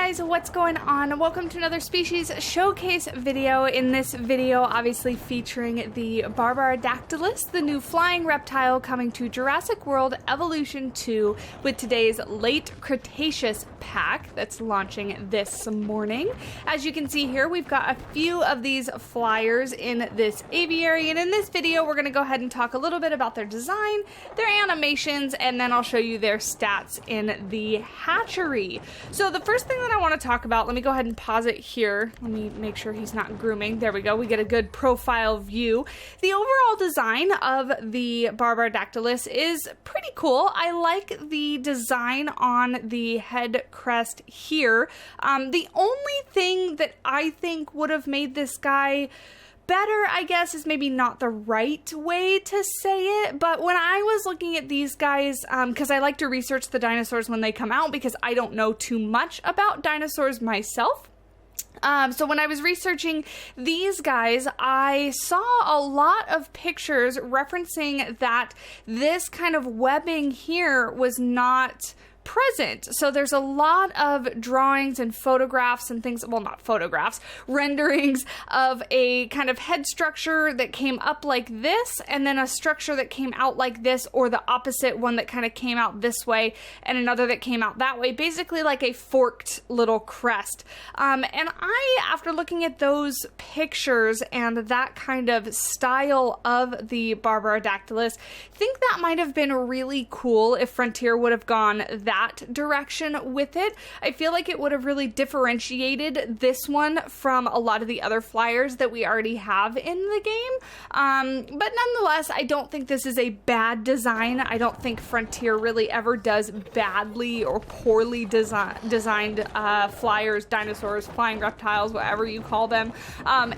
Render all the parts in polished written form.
guys, what's going on? Welcome to another species showcase video. In this video, obviously featuring the Barbaridactylus, the new flying reptile coming to Jurassic World Evolution 2 with today's late Cretaceous pack that's launching this morning. As you can see here, we've got a few of these flyers in this aviary, and in this video we're going to go ahead and talk a little bit about their design, their animations, and then I'll show you their stats in the hatchery. So the first thing that I want to talk about, let me go ahead and pause it here. Let me make sure he's not grooming. There we go. We get a good profile view. The overall design of the Barbaridactylus is pretty cool. I like the design on the head crest here. The only thing that I think would have made this guy better, I guess, is maybe not the right way to say it, but when I was looking at these guys, because I like to research the dinosaurs when they come out because I don't know too much about dinosaurs myself. So when I was researching these guys, I saw a lot of pictures referencing that this kind of webbing here was not present. So there's a lot of drawings and photographs and things, well, not photographs, renderings of a kind of head structure that came up like this, and then a structure that came out like this, or the opposite one that kind of came out this way, and another that came out that way, basically like a forked little crest. And I, after looking at those pictures and that kind of style of the Barbaridactylus, think that might have been really cool if Frontier would have gone that direction with it. I feel like it would have really differentiated this one from a lot of the other flyers that we already have in the game. But nonetheless, I don't think this is a bad design. I don't think Frontier really ever does badly or poorly designed flyers, dinosaurs, flying reptiles, whatever you call them.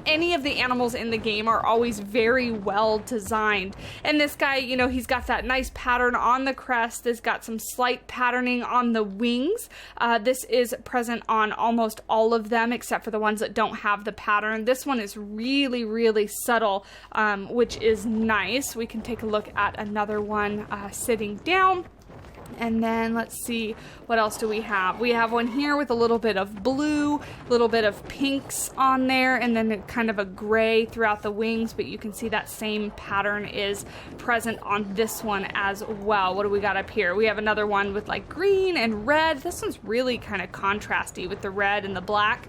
Any of the animals in the game are always very well designed. And this guy, you know, he's got that nice pattern on the crest. He's got some slight patterning on the wings. This is present on almost all of them except for the ones that don't have the pattern. This one is really, really subtle, which is nice. We can take a look at another one sitting down. And then let's see, what else do we have? We have one here with a little bit of blue, a little bit of pinks on there, and then kind of a gray throughout the wings, but you can see that same pattern is present on this one as well. What do we got up here? We have another one with like green and red. This one's really kind of contrasty with the red and the black.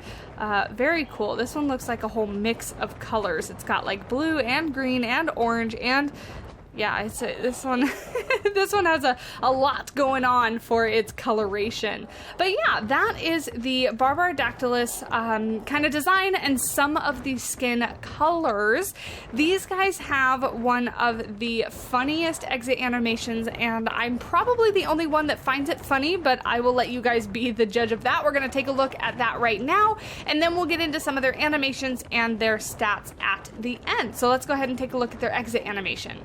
Very cool. This one looks like a whole mix of colors. It's got like blue and green and orange, and yeah, this one this one has a lot going on for its coloration. But yeah, that is the Barbaridactylus kind of design and some of the skin colors. These guys have one of the funniest exit animations, and I'm probably the only one that finds it funny, but I will let you guys be the judge of that. We're going to take a look at that right now, and then we'll get into some of their animations and their stats at the end. So let's go ahead and take a look at their exit animation.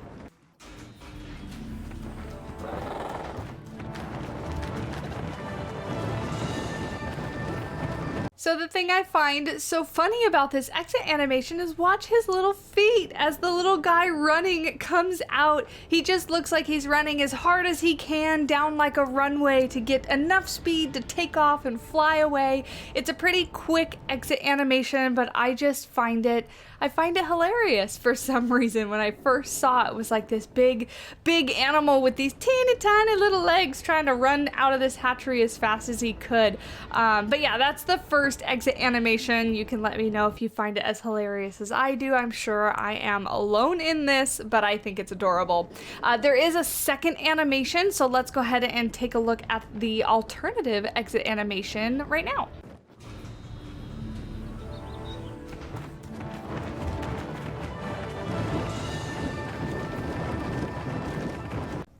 So the thing I find so funny about this exit animation is watch his little feet as the little guy running comes out. He just looks like he's running as hard as he can down like a runway to get enough speed to take off and fly away. It's a pretty quick exit animation, but I just find it hilarious for some reason. When I first saw it, it was like this big animal with these teeny tiny little legs trying to run out of this hatchery as fast as he could. But yeah, that's the first exit animation. You can let me know if you find it as hilarious as I do. I'm sure I am alone in this, but I think it's adorable. There is a second animation, so let's go ahead and take a look at the alternative exit animation right now.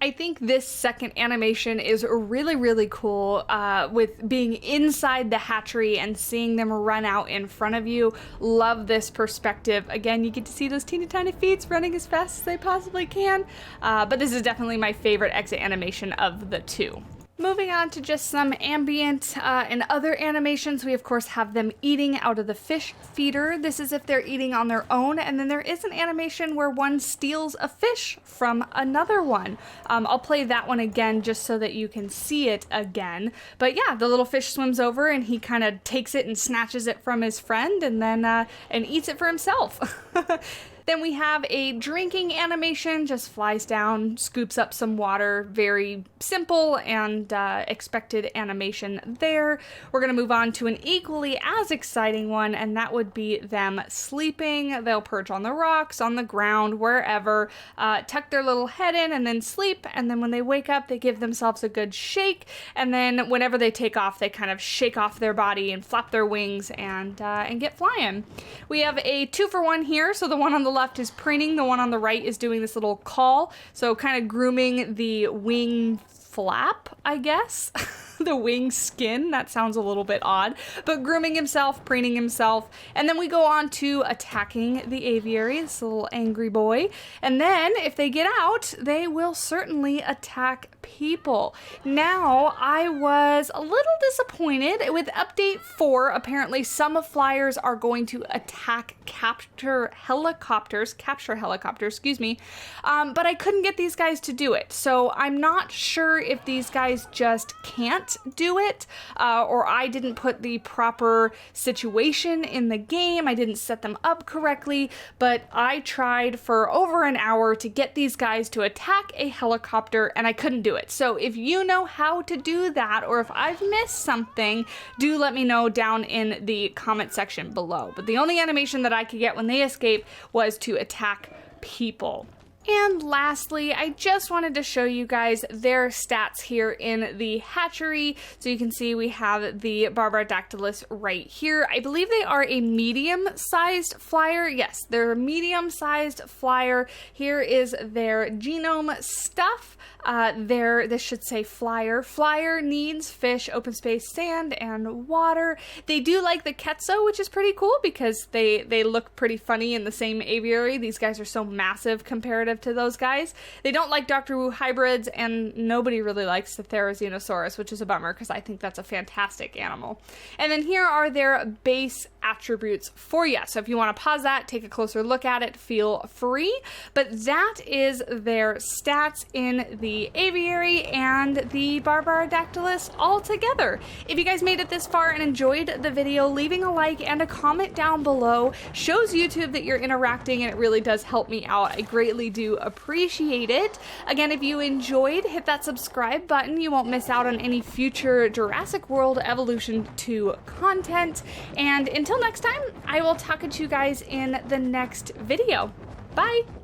I think this second animation is really, really cool with being inside the hatchery and seeing them run out in front of you. Love this perspective. Again, you get to see those teeny tiny feet running as fast as they possibly can. But this is definitely my favorite exit animation of the two. Moving on to just some ambient and other animations, we of course have them eating out of the fish feeder. This is if they're eating on their own, and then there is an animation where one steals a fish from another one. I'll play that one again just so that you can see it again. But yeah, the little fish swims over and he kind of takes it and snatches it from his friend and then and eats it for himself. Then we have a drinking animation, just flies down, scoops up some water, very simple and expected animation there. We're going to move on to an equally as exciting one, and that would be them sleeping. They'll perch on the rocks, on the ground, wherever, tuck their little head in and then sleep, and then when they wake up, they give themselves a good shake, and then whenever they take off, they kind of shake off their body and flap their wings and get flying. We have a 2-for-1 here, so the one on the left is preening, the one on the right is doing this little call, so kind of grooming the wing flap, I guess. The wing skin, that sounds a little bit odd, but grooming himself, preening himself, and then we go on to attacking the aviary, this little angry boy, and then if they get out, they will certainly attack people. Now, I was a little disappointed with update 4. Apparently some flyers are going to attack capture helicopters, excuse me, but I couldn't get these guys to do it, so I'm not sure if these guys just can't do it, or I didn't put the proper situation in the game, I didn't set them up correctly, but I tried for over an hour to get these guys to attack a helicopter and I couldn't do it. So if you know how to do that, or if I've missed something, do let me know down in the comment section below. But the only animation that I could get when they escape was to attack people. And lastly, I just wanted to show you guys their stats here in the hatchery. So you can see we have the Barbaridactylus right here. I believe they are a medium-sized flyer. Yes, they're a medium-sized flyer. Here is their genome stuff. This should say flyer. Flyer needs fish, open space, sand, and water. They do like the Quetzal, which is pretty cool because they look pretty funny in the same aviary. These guys are so massive comparative to those guys. They don't like Dr. Wu hybrids, and nobody really likes the Therizinosaurus, which is a bummer because I think that's a fantastic animal. And then here are their base attributes for you. So if you want to pause that, take a closer look at it, feel free. But that is their stats in the aviary and the Barbaridactylus all together. If you guys made it this far and enjoyed the video, leaving a like and a comment down below shows YouTube that you're interacting, and it really does help me out. I greatly do appreciate it. Again, if you enjoyed, hit that subscribe button. You won't miss out on any future Jurassic World Evolution 2 content. And until next time, I will talk to you guys in the next video. Bye!